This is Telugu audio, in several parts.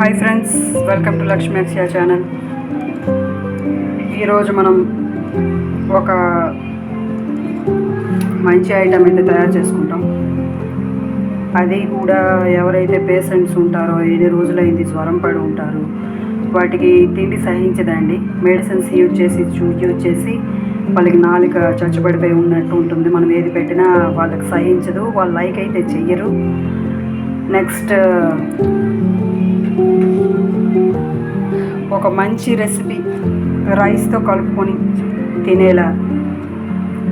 Hi friends, welcome to Lakshmi Akshaya channel. ఈరోజు మనం ఒక మంచి ఐటమ్ అయితే తయారు చేసుకుంటాం. అది కూడా ఎవరైతే పేషెంట్స్ ఉంటారో, 7 రోజులైంది జ్వరం పడి ఉంటారు, వాటికి తిండి సహించదండి. మెడిసిన్స్ యూజ్ చేసి వాళ్ళకి నాలుక చచ్చుబడిపోయి ఉన్నట్టు ఉంటుంది. మనం ఏది పెట్టినా వాళ్ళకి సహించదు, వాళ్ళు లైక్ అయితే చెయ్యరు. నెక్స్ట్ ఒక మంచి రెసిపీ రైస్తో కలుపుకొని తినేలా,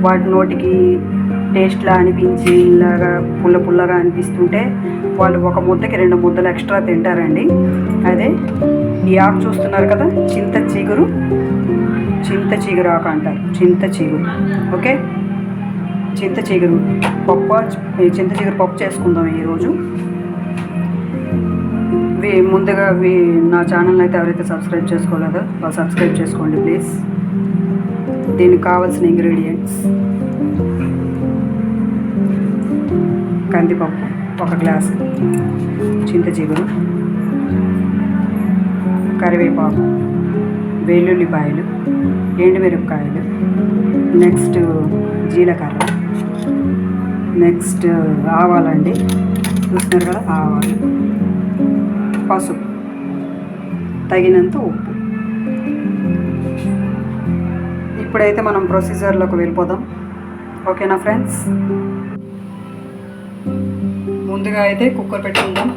వాటి నోటికి టేస్ట్లా అనిపించి ఇలాగా పుల్లగా అనిపిస్తుంటే వాళ్ళు ఒక ముద్దకి 2 ముద్దలు ఎక్స్ట్రా తింటారండి. అదే ఈ ఆకు చూస్తున్నారు కదా, చింత చిగురు ఆకు అంటారు. చింత చిగురు ఓకే, చింత చిగురు పప్పు చేసుకుందాం ఈరోజు. ముందుగా నా ఛానల్ అయితే ఎవరైతే సబ్స్క్రైబ్ చేసుకోలేదో వాళ్ళు సబ్స్క్రైబ్ చేసుకోండి ప్లీజ్. దీనికి కావాల్సిన ఇంగ్రీడియంట్స్: కందిపప్పు 1 గ్లాసు, చింత చిగురు, కరివేపాకు, వెల్లుల్లిపాయలు, ఎండుమిరపకాయలు, నెక్స్ట్ జీలకర్ర, నెక్స్ట్ ఆవాలండి, చూస్తున్నారు కదా ఆవాలు, పసుపు, తగినంత ఉప్పు. ఇప్పుడైతే మనం ప్రొసీజర్లోకి వెళ్ళిపోదాం. ఓకేనా ఫ్రెండ్స్? ముందుగా అయితే కుక్కర్ పెట్టుకుందాం.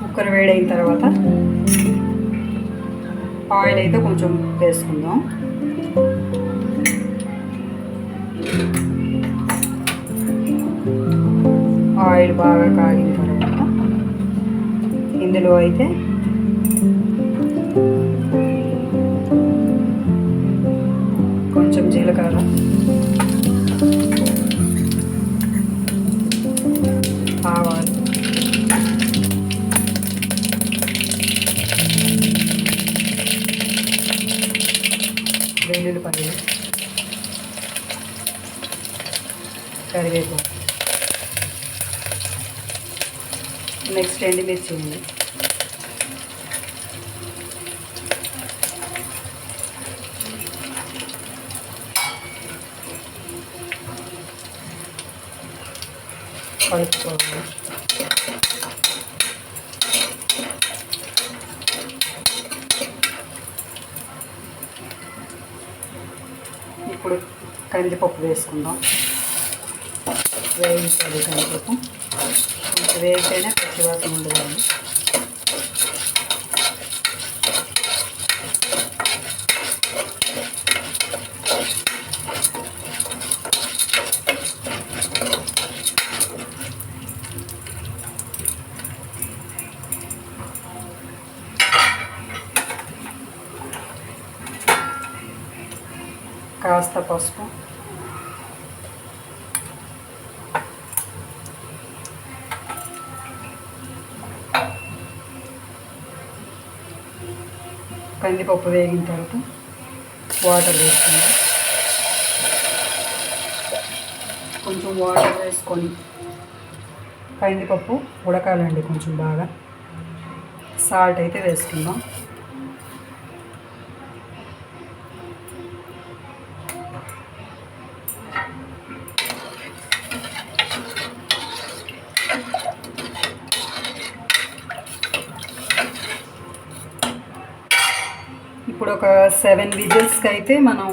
కుక్కర్ వేడైన తర్వాత ఆయిల్ అయితే కొంచెం వేసుకుందాం. ఆయిల్ బాగా కాగిన తర్వాత ఇందులో అయితే కొంచెం జీలకర్ర, ఆవాలు, వెల్లుల్లిపాయలు, కరివేపాకు, నెక్స్ట్ ఎండుమిర్చి ఉంది. కలుపుకోవాలి. ఇప్పుడు కందిపప్పు వేసుకుందాం. వేయించాలి కందిపప్పు, కొంచెం వేగితేనే పచ్చివాసన ఉండదండి. కాస్త పసుపు, కందిపప్పు వేగిన తర్వాత వాటర్ వేసుకుందాం. కొంచెం వాటర్ వేసుకొని కందిపప్పు ఉడకాలండి కొంచెం బాగా. సాల్ట్ అయితే వేసుకుందాం. ఇప్పుడు ఒక 7 విజిల్స్కి అయితే మనం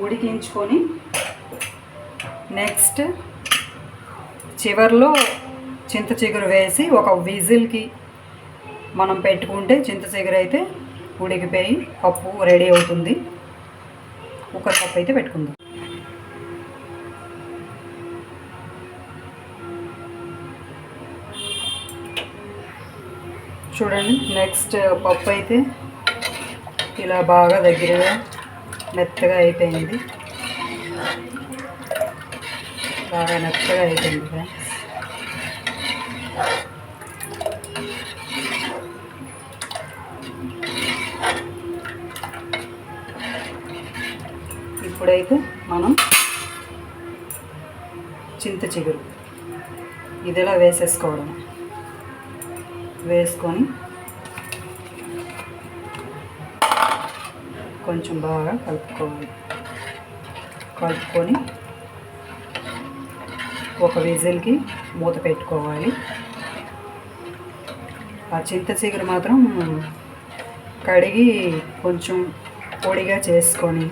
ఉడికించుకొని నెక్స్ట్ చివర్లో చింత చిగురు వేసి ఒక విజిల్కి మనం పెట్టుకుంటే చింత చిగురు అయితే ఉడికిపోయి పప్పు రెడీ అవుతుంది. కుక్కర్ పప్పు అయితే పెట్టుకుందాం. చూడండి, నెక్స్ట్ పప్పు అయితే ఇలా బాగా దగ్గరగా మెత్తగా అయిపోయింది. బాగా మెత్తగా అయిపోయింది ఫ్రెండ్స్. ఇప్పుడైతే మనం చింత చిగురు ఇదిలా వేసేసుకోవడం. వేసుకొని కొంచెం బాగా కలుపుకొని ఒక విజిల్కి మూత పెట్టుకోవాలి. ఆ చింత చిగురు మాత్రం కడిగి కొంచెం పొడిగా చేసుకొని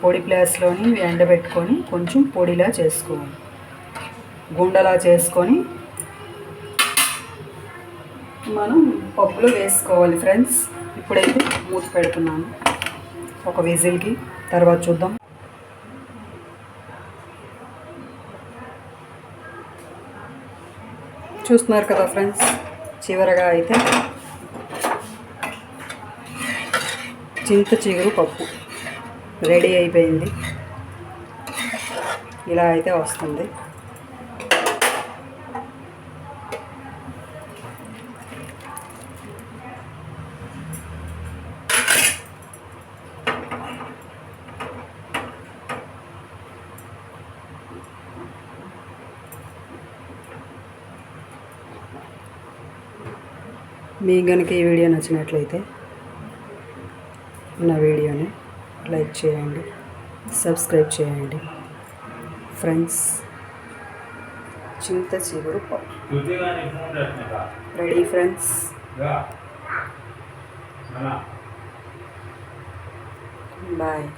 పొడి ప్లేస్లోని ఎండబెట్టుకొని కొంచెం పొడిలా చేసుకోవాలి, గుండలా చేసుకొని మనం పప్పులో వేసుకోవాలి ఫ్రెండ్స్. ఇప్పుడైతే మూత పెడుతున్నాను ఒక విజిల్కి, తర్వాత చూద్దాం. చూస్తున్నారు కదా ఫ్రెండ్స్, చివరగా అయితే చింత చిగురు పప్పు రెడీ అయిపోయింది. ఇలా అయితే వస్తుంది. మీకు కనుక ఈ వీడియో నచ్చినట్లయితే నా వీడియోని లైక్ చేయండి, సబ్స్క్రైబ్ చేయండి ఫ్రెండ్స్. చింత చిగురు పప్పు రెడీ ఫ్రెండ్స్. బాయ్.